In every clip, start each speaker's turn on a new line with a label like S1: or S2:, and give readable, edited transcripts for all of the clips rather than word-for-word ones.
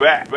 S1: Ladies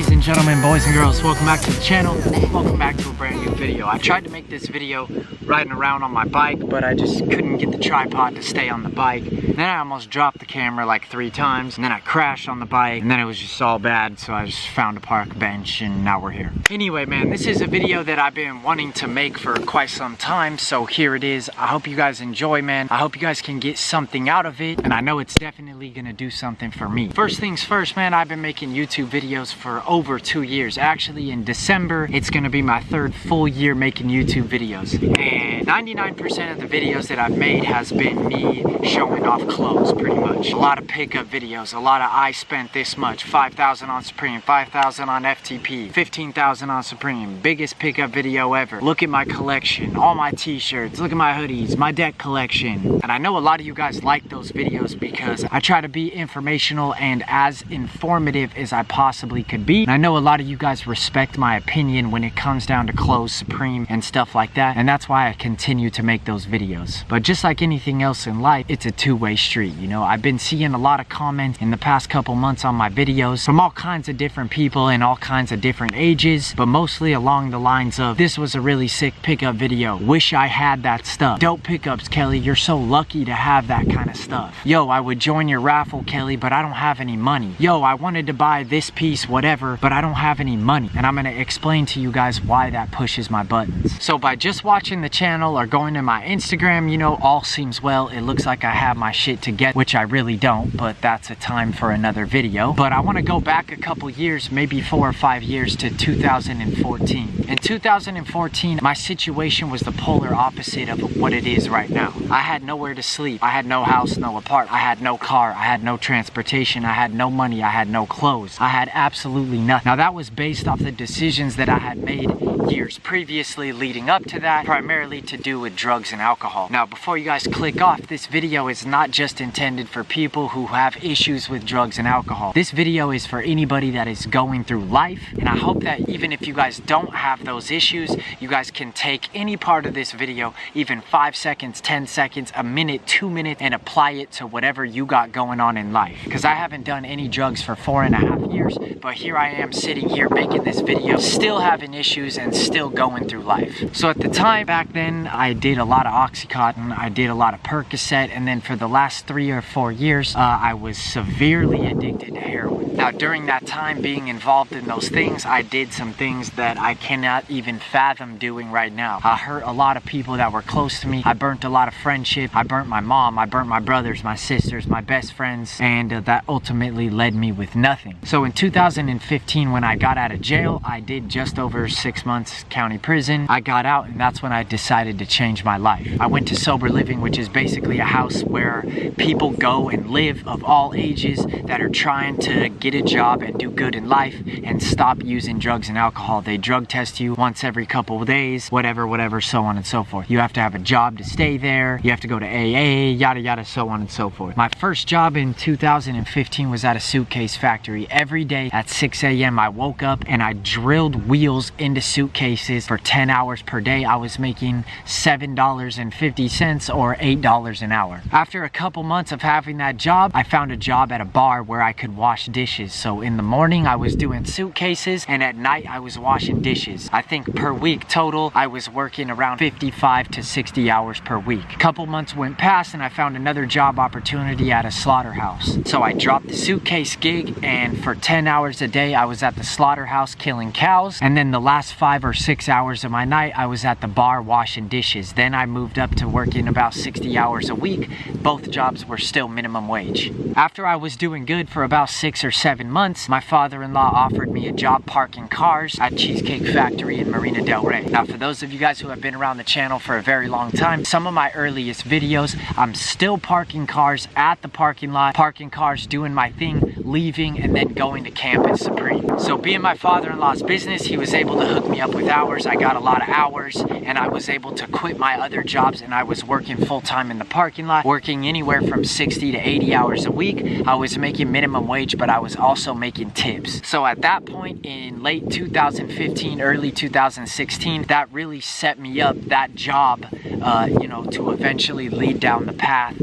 S1: and gentlemen, boys and girls, welcome back to the channel. Welcome back to a brand new video. I tried to make this video riding around on my bike, but I just couldn't get the tripod to stay on the bike. Then I almost dropped the camera like 3 times, and then I crashed on the bike, and then it was just all bad, so I just found a park bench, and now we're here. Anyway, man, this is a video that I've been wanting to make for quite some time, so here it is. I hope you guys enjoy, man. I hope you guys can get something out of it, and I know it's definitely gonna do something for me. First things first, man, I've been making YouTube videos for over 2 years. Actually, in December, it's gonna be my 3rd full year making YouTube videos. And 99% of the videos that I've made has been me showing off clothes, pretty much. A lot of pickup videos, a lot of I spent this much, 5,000 on Supreme, 5,000 on FTP, 15,000 on Supreme, biggest pickup video ever. Look at my collection, all my t-shirts, look at my hoodies, my deck collection. And I know a lot of you guys like those videos because I try to be informational and as informative as I possibly could be. And I know a lot of you guys respect my opinion when it comes down to clothes, Supreme, and stuff like that. And that's why I continue to make those videos. But just like anything else in life, it's a two-way street, you know? I've been seeing a lot of comments in the past couple months on my videos from all kinds of different people in all kinds of different ages, but mostly along the lines of, this was a really sick pickup video. Wish I had that stuff. Dope pickups, Kelly. You're so lucky to have that kind of stuff. Yo, I would join your raffle, Kelly, but I don't have any money. Yo, I wanted to buy this piece, whatever, but I don't have any money. And I'm gonna explain to you guys why that pushes my buttons. So by just watching the channel or going to my Instagram, you know, all seems well. It looks like I have my shit together, which I really don't, but that's a time for another video. But I want to go back a couple years, maybe 4 or 5 years, to 2014. In 2014, my situation was the polar opposite of what it is right now. I had nowhere to sleep. I had no house, no apartment. I had no car. I had no transportation. I had no money. I had no clothes. I had absolutely nothing. Now that was based off the decisions that I had made years previously leading up to that, primarily to do with drugs and alcohol. Now before you guys click off, this video is not just intended for people who have issues with drugs and alcohol. This video is for anybody that is going through life, and I hope that even if you guys don't have those issues, you guys can take any part of this video, even 5 seconds, 10 seconds, a minute, 2 minutes, and apply it to whatever you got going on in life. Because I haven't done any drugs for 4.5 years, but here I am sitting here making this video, still having issues and still going through life. So at the time back then, I did a lot of Oxycontin, I did a lot of Percocet, and then for the last 3 or 4 years, I was severely addicted to heroin. Now during that time being involved in those things, I did some things that I cannot even fathom doing right now. I hurt a lot of people that were close to me. I burnt a lot of friendship. I burnt my mom, I burnt my brothers, my sisters, my best friends, and that ultimately led me with nothing. So in 2015, when I got out of jail, I did just over 6 months county prison. I got out, and that's when I decided to change my life. I went to sober living, which is basically a house where people go and live of all ages that are trying to get a job and do good in life and stop using drugs and alcohol. They drug test you once every couple of days, whatever, so on and so forth. You have to have a job to stay there. You have to go to AA, yada yada, so on and so forth. My first job in 2015 was at a suitcase factory. Every day at 6 a.m. I woke up and I drilled wheels into suitcases for 10 hours per day. I was making $7.50 or $8 an hour. After a couple months of having that job, I found a job at a bar where I could wash dishes. So in the morning I was doing suitcases, and at night I was washing dishes. I think per week total I was working around 55 to 60 hours per week. A couple months went past and I found another job opportunity at a slaughterhouse. So I dropped the suitcase gig, and for 10 hours a day I was at the slaughterhouse killing cows, and then the last 5 or 6 hours of my night I was at the bar washing dishes. Then I moved up to working about 60 hours a week. Both jobs were still minimum wage. After I was doing good for about 6 or 7 months, my father-in-law offered me a job parking cars at Cheesecake Factory in Marina Del Rey. Now for those of you guys who have been around the channel for a very long time, some of my earliest videos, I'm still parking cars at the parking lot, parking cars, doing my thing leaving, and then going to camp at Supreme. So being my father-in-law's business, he was able to hook me up with hours. I got a lot of hours, and I was able to quit my other jobs, and I was working full-time in the parking lot, working anywhere from 60 to 80 hours a week. I was making minimum wage, but I was also making tips. So at that point in late 2015, early 2016, that really set me up, that job, you know, to eventually lead down the path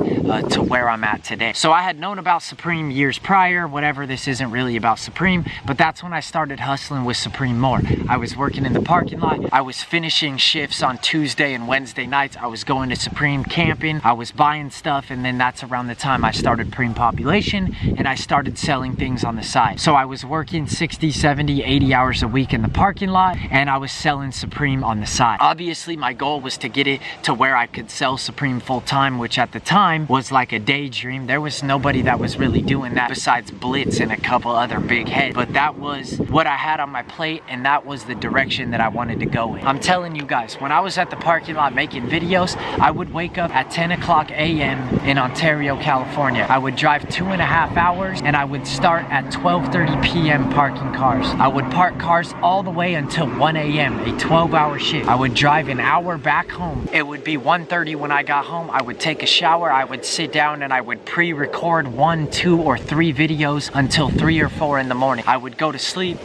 S1: to where I'm at today. So I had known about Supreme years prior, whatever, this isn't really about Supreme, but that's when I started hustling with Supreme more. I was working in the parking lot, I was finishing shifts on Tuesday and Wednesday nights, I was going to Supreme camping, I was buying stuff, and then that's around the time I started Supreme Population, and I started selling things on the side. So I was working 60, 70, 80 hours a week in the parking lot, and I was selling Supreme on the side. Obviously, my goal was to get it to where I could sell Supreme full time, which at the time was like a daydream. There was nobody that was really doing that besides Blitz and a couple other big heads, but that was what I had on my plate, and that was the direction that I wanted to go in. I'm telling you guys, when I was at the parking lot making videos, I would wake up at 10 o'clock a.m. in Ontario, California. I would drive 2.5 hours, and I would start at 12:30 p.m. parking cars. I would park cars all the way until 1 a.m., a 12-hour shift. I would drive an hour back home. It would be 1:30 when I got home. I would take a shower, I would sit down, and I would pre-record 1, 2, or 3 videos until 3 or 4 in the morning. I would go to sleep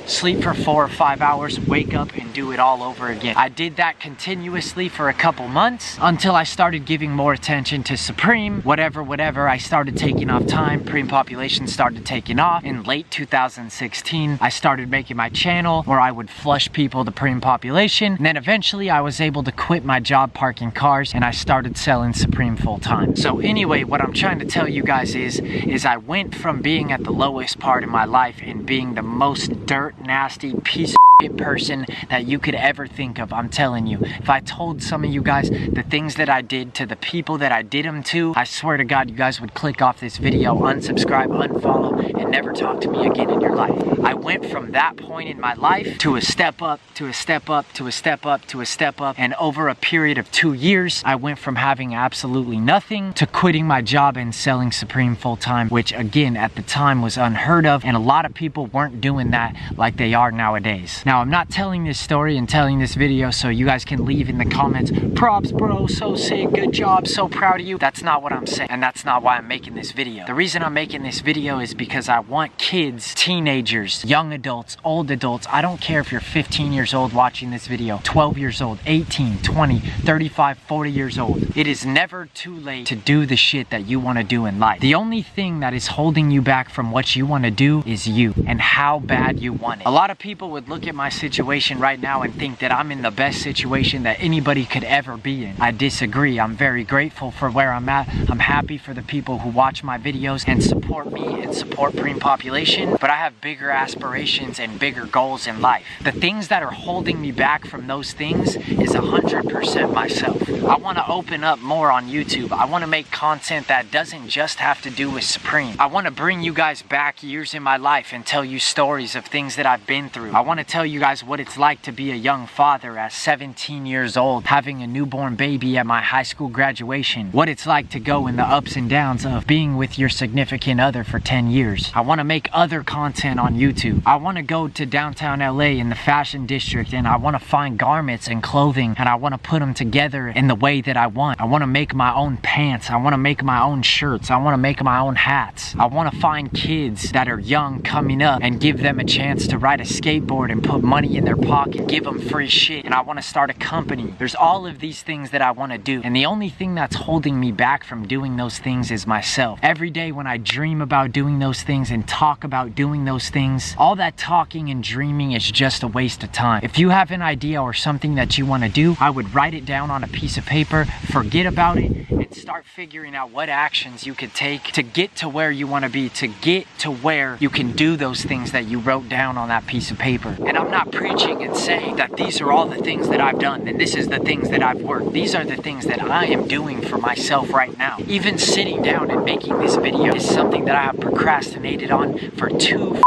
S1: for 4 or 5 hours, wake up, and do it all over again. I did that continuously for a couple months until I started giving more attention to Supreme. Whatever, I started taking off time. Supreme Population started taking off. In late 2016, I started making my channel where I would flush people to Supreme Population. And then eventually I was able to quit my job parking cars, and I started selling Supreme full time. So anyway, what I'm trying to tell you guys is I went from being at the lowest part in my life and being the most dirt nasty piece of person that you could ever think of. I'm telling you, if I told some of you guys the things that I did to the people that I did them to, I swear to God, you guys would click off this video, unsubscribe, unfollow, and never talk to me again in your life. I went from that point in my life to a step up, to a step up, to a step up, to a step up, and over a period of 2 years, I went from having absolutely nothing to quitting my job and selling Supreme full time, which again, at the time was unheard of, and a lot of people weren't doing that like they are nowadays. Now, I'm not telling this story and telling this video so you guys can leave in the comments, props bro, so sick, good job, so proud of you. That's not what I'm saying, and that's not why I'm making this video. The reason I'm making this video is because I want kids, teenagers, young adults, old adults, I don't care if you're 15 years old watching this video, 12 years old, 18, 20, 35, 40 years old. It is never too late to do the shit that you want to do in life. The only thing that is holding you back from what you want to do is you and how bad you want it. A lot of people would look at my situation right now and think that I'm in the best situation that anybody could ever be in. I disagree. I'm very grateful for where I'm at. I'm happy for the people who watch my videos and support me and support Supreme Population, but I have bigger aspirations and bigger goals in life. The things that are holding me back from those things is 100% myself. I want to open up more on YouTube. I want to make content that doesn't just have to do with Supreme. I want to bring you guys back years in my life and tell you stories of things that I've been through. I want to tell you guys what it's like to be a young father at 17 years old, having a newborn baby at my high school graduation, what it's like to go in the ups and downs of being with your significant other for 10 years. I want to make other content on YouTube. I want to go to downtown LA in the fashion district, and I want to find garments and clothing, and I want to put them together in the way that I want. I want to make my own pants. I want to make my own shirts. I want to make my own hats. I want to find kids that are young coming up and give them a chance to ride a skateboard and put money in their pocket, give them free shit, and I want to start a company. There's all of these things that I want to do, and the only thing that's holding me back from doing those things is myself. Every day when I dream about doing those things and talk about doing those things, all that talking and dreaming is just a waste of time. If you have an idea or something that you want to do, I would write it down on a piece of paper, forget about it, and start figuring out what actions you could take to get to where you want to be, to get to where you can do those things that you wrote down on that piece of paper. And I'm not preaching and saying that these are all the things that I've done and this is the things that I've worked. These are the things that I am doing for myself right now. Even sitting down and making this video is something that I have procrastinated on for 2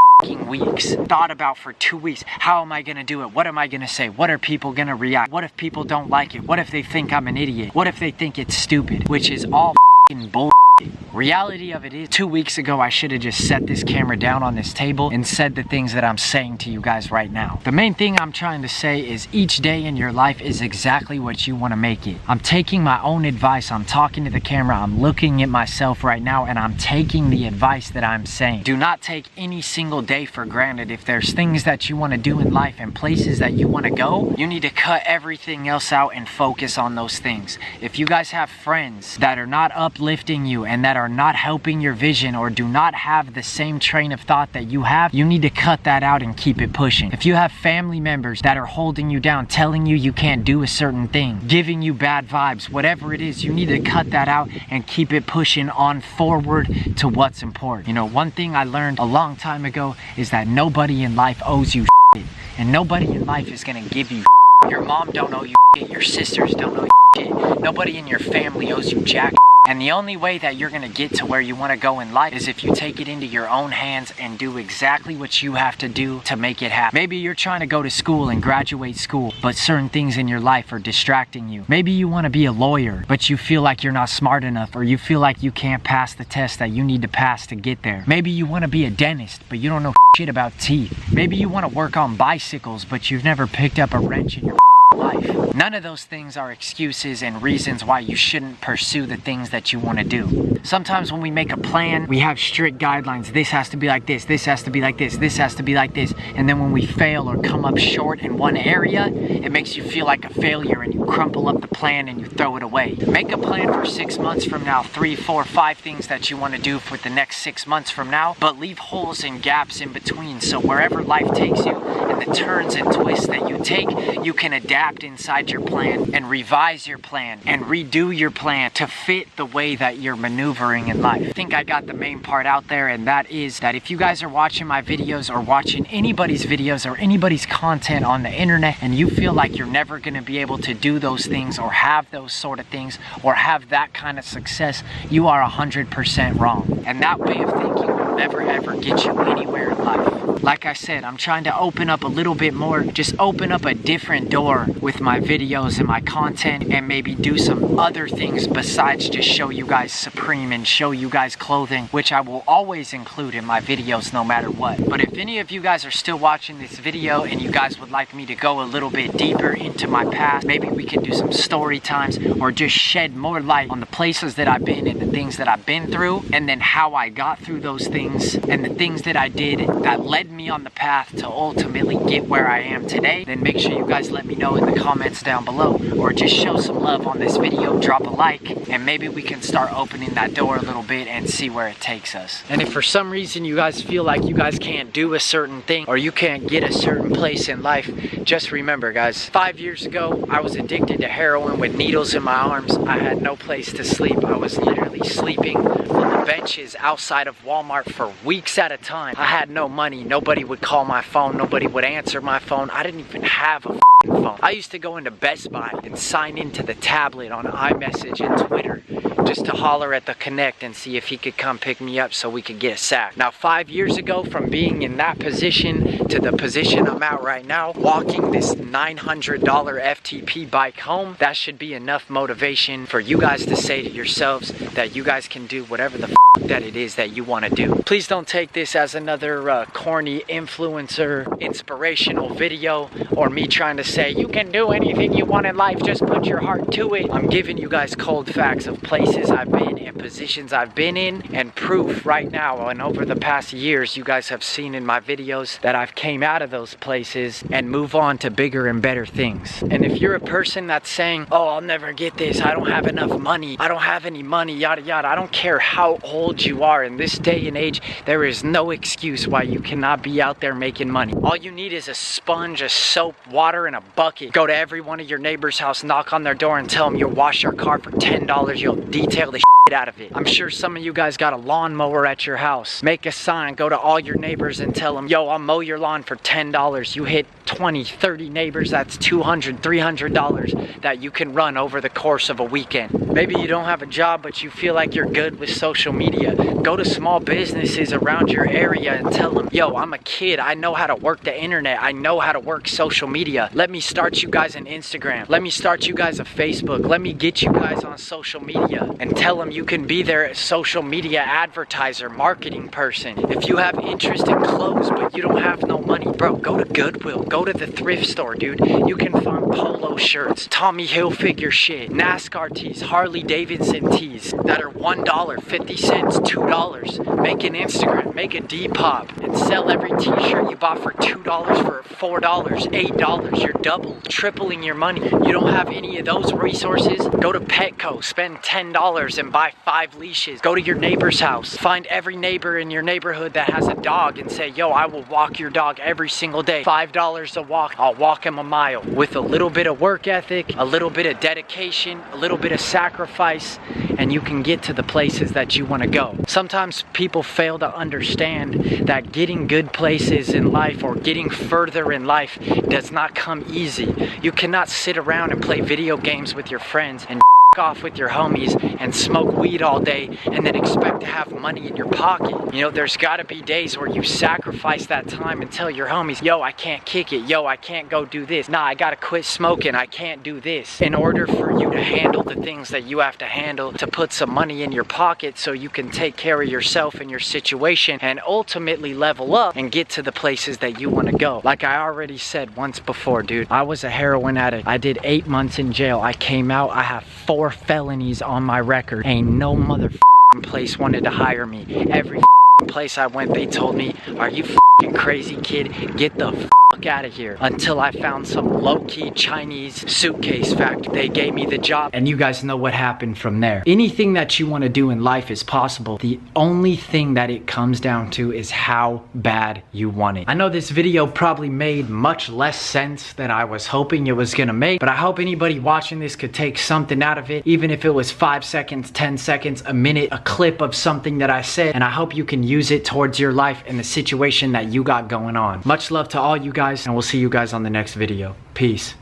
S1: weeks. Thought about for 2 weeks. How am I gonna do it? What am I gonna say? What are people gonna react? What if people don't like it? What if they think I'm an idiot? What if they think it's stupid? Which is all bull. Reality of it is, 2 weeks ago, I should have just set this camera down on this table and said the things that I'm saying to you guys right now. The main thing I'm trying to say is each day in your life is exactly what you want to make it. I'm taking my own advice. I'm talking to the camera. I'm looking at myself right now and I'm taking the advice that I'm saying. Do not take any single day for granted. If there's things that you want to do in life and places that you want to go, you need to cut everything else out and focus on those things. If you guys have friends that are not uplifting you and that are not helping your vision or do not have the same train of thought that you have, you need to cut that out and keep it pushing. If you have family members that are holding you down, telling you can't do a certain thing, giving you bad vibes, whatever it is, you need to cut that out and keep it pushing on forward to what's important. You know, one thing I learned a long time ago is that nobody in life owes you shit, and nobody in life is gonna give you shit. Your mom don't owe you shit, your sisters don't owe you shit, nobody in your family owes you jack. And the only way that you're gonna get to where you wanna go in life is if you take it into your own hands and do exactly what you have to do to make it happen. Maybe you're trying to go to school and graduate school, but certain things in your life are distracting you. Maybe you wanna be a lawyer, but you feel like you're not smart enough, or you feel like you can't pass the test that you need to pass to get there. Maybe you wanna be a dentist, but you don't know shit about teeth. Maybe you wanna work on bicycles, but you've never picked up a wrench in your life. None of those things are excuses and reasons why you shouldn't pursue the things that you want to do. Sometimes when we make a plan, we have strict guidelines. This has to be like this, this has to be like this, this has to be like this. And then when we fail or come up short in one area, it makes you feel like a failure and you crumple up the plan and you throw it away. Make a plan for 6 months from now, 3, 4, 5 things that you want to do for the next 6 months from now, but leave holes and gaps in between so wherever life takes you and the turns and twists that you take, you can adapt inside your plan and revise your plan and redo your plan to fit the way that you're maneuvering in life. I think I got the main part out there, and that is that if you guys are watching my videos or watching anybody's videos or anybody's content on the internet and you feel like you're never going to be able to do those things or have those sort of things or have that kind of success, you are 100% wrong. And that way of thinking will never ever get you anywhere in life. Like I said, I'm trying to open up a little bit more, just open up a different door with my videos and my content, and maybe do some other things besides just show you guys Supreme and show you guys clothing, which I will always include in my videos no matter what. But if any of you guys are still watching this video and you guys would like me to go a little bit deeper into my past, maybe we can do some story times or just shed more light on the places that I've been and the things that I've been through, and then how I got through those things and the things that I did that led me on the path to ultimately get where I am today, then make sure you guys let me know in the comments down below, or just show some love on this video, drop a like, and maybe we can start opening that door a little bit and see where it takes us. And if for some reason you guys feel like you guys can't do a certain thing or you can't get a certain place in life, just remember guys, 5 years ago I was addicted to heroin with needles in my arms. I had no place to sleep. I was literally sleeping on the benches outside of Walmart for weeks at a time. I had no money. Nobody would call my phone. Nobody would answer my phone. I didn't even have a phone. I used to go into Best Buy and sign into the tablet on iMessage and Twitter just to holler at the Connect and see if he could come pick me up so we could get a sack. Now 5 years ago, from being in that position to the position I'm at right now, walking this $900 FTP bike home, that should be enough motivation for you guys to say to yourselves that you guys can do whatever the that it is that you want to do. Please don't take this as another corny influencer inspirational video or me trying to say you can do anything you want in life, just put your heart to it. I'm giving you guys cold facts of places I've been and positions I've been in, and proof right now and over the past years you guys have seen in my videos that I've came out of those places and move on to bigger and better things. And if you're a person that's saying, oh, I'll never get this, I don't have enough money, I don't have any money, yada yada, I don't care how old you are in this day and age, there is no excuse why you cannot be out there making money. All you need is a sponge, a soap, water, and a bucket. Go to every one of your neighbor's house, knock on their door and tell them you'll wash your car for $10. You'll detail the shit out of it. I'm sure some of you guys got a lawnmower at your house. Make a sign, go to all your neighbors and tell them, yo, I'll mow your lawn for $10. You hit 20, 30 neighbors, that's $200, $300 that you can run over the course of a weekend. Maybe you don't have a job, but you feel like you're good with social media. Go to small businesses around your area and tell them, yo, I'm a kid, I know how to work the internet, I know how to work social media. Let me start you guys an Instagram. Let me start you guys a Facebook. Let me get you guys on social media, and tell them you can be their social media advertiser, marketing person. If you have interest in clothes but you don't have no money, bro, go to Goodwill, go to the thrift store, dude. You can find polo shirts, Tommy Hilfiger shit, NASCAR tees, Harley Davidson tees that are $1, 50 cents, $2. Make an Instagram, make a Depop, and sell every t-shirt you bought for $2 for $4, $8. You're double, tripling your money. You don't have any of those resources? Go to Petco, spend $10 and buy 5 leashes. Go to your neighbor's house, find every neighbor in your neighborhood that has a dog and say, yo, I will walk your dog every single day. $5 a walk, I'll walk him a mile. With a little bit of work ethic, a little bit of dedication, a little bit of sacrifice, and you can get to the places that you want to go. Sometimes people fail to understand that getting good places in life or getting further in life does not come easy. You cannot sit around and play video games with your friends and off with your homies and smoke weed all day and then expect to have money in your pocket. You know, there's got to be days where you sacrifice that time and tell your homies, yo, I can't kick it, yo, I can't go do this, nah, I gotta quit smoking, I can't do this, in order for you to handle the things that you have to handle, to put some money in your pocket so you can take care of yourself and your situation and ultimately level up and get to the places that you want to go. Like I already said once before, dude, I was a heroin addict. I did 8 months in jail. I came out, I have 4 felonies on my record. Ain't no motherfucking place wanted to hire me. Every place I went, they told me, are you crazy, kid? Get the fuck out of here. Until I found some low-key Chinese suitcase factory. They gave me the job, and you guys know what happened from there. Anything that you want to do in life is possible. The only thing that it comes down to is how bad you want it. I know this video probably made much less sense than I was hoping it was gonna make, but I hope anybody watching this could take something out of it, even if it was 5 seconds, 10 seconds, a minute, a clip of something that I said, and I hope you can use it towards your life and the situation that you got going on. Much love to all you guys, and we'll see you guys on the next video. Peace.